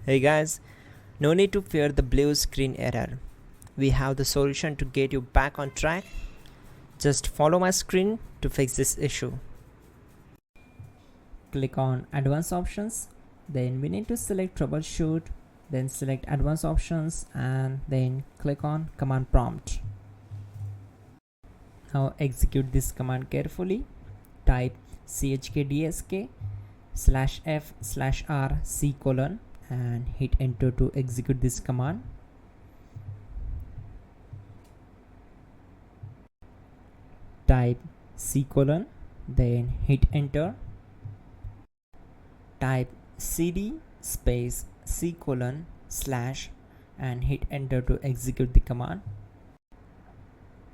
Hey guys, no need to fear the blue screen error. We have the solution to get you back on track. Just follow my screen to fix this issue. Click on Advanced Options, then we need to select Troubleshoot, then select Advanced Options and then click on Command Prompt. Now execute this command carefully. Type chkdsk/f/r:" and hit enter to execute this command. Type c:, then hit enter. Type cd space c:/ and hit enter to execute the command.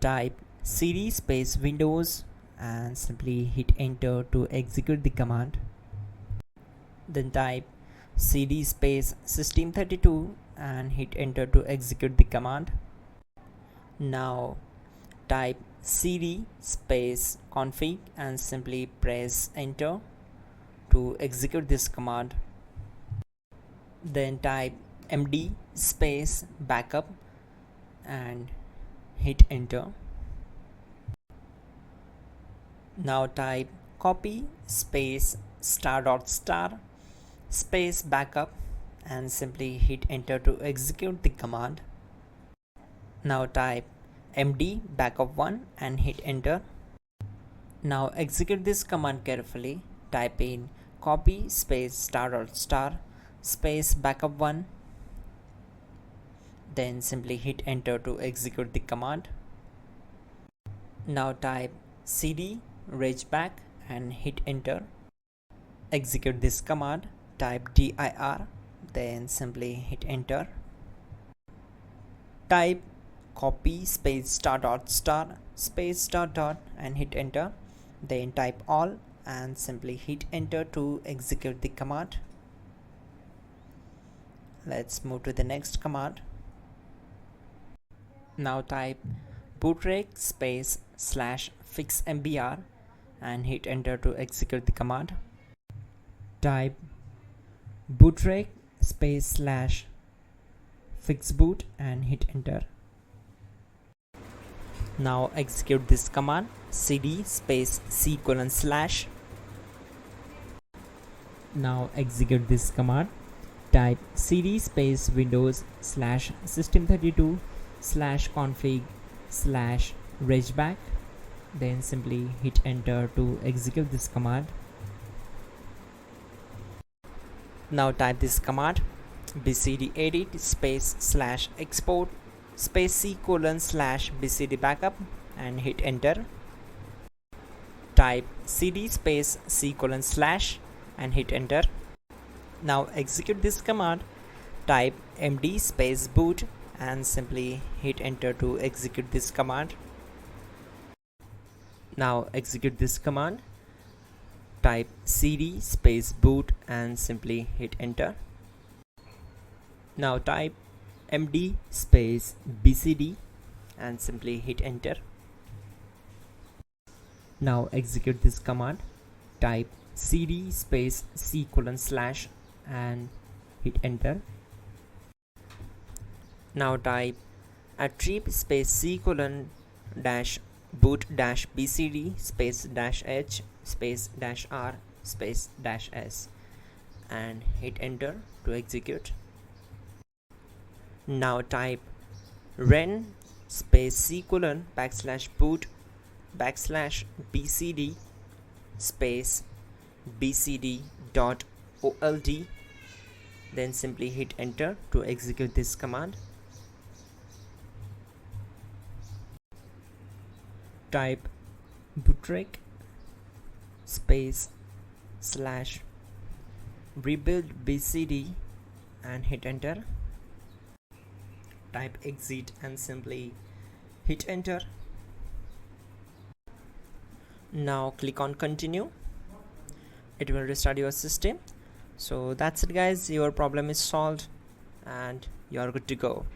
Type cd space Windows and simply hit enter to execute the command. Then type cd space system32 and hit enter to execute the command. Now type cd space config and simply press enter to execute this command. Then type md space backup and hit enter. Now type copy space *** space backup and simply hit enter to execute the command. Now type md backup1 and hit enter. Now execute this command carefully. Type in copy space ** space backup1, then simply hit enter to execute the command. Now type cd regback and hit enter. Execute this command. Type dir, then simply hit enter. Type copy space ** space ... and hit enter. Then type all and simply hit enter to execute the command. Let's move to the next command. Now type bootrec space /fixmbr and hit enter to execute the command. Type bootrec space /fixboot and hit enter. Now execute this command. Cd space c:/. Now execute this command. Type cd space Windows /system32/config/regback, then simply hit enter to execute this command. Now type this command bcdedit space /export space c:/bcd backup and hit enter. Type cd space c:/ and hit enter. Now execute this command. Type md space boot and simply hit enter to execute this command. Now execute this command. Type cd space boot and simply hit enter. Now type md space bcd and simply hit enter. Now execute this command. Type cd space c:/ and hit enter. Now type attrib space c:/boot -bcd space -h space -r space -s and hit enter to execute. Now type ren space c:/boot /bcd space bcd.old, then simply hit enter to execute this command. Type bootrec space /rebuild bcd and hit enter. Type exit and simply hit enter. Now click on continue. It will restart your system. So that's it guys, your problem is solved and you are good to go.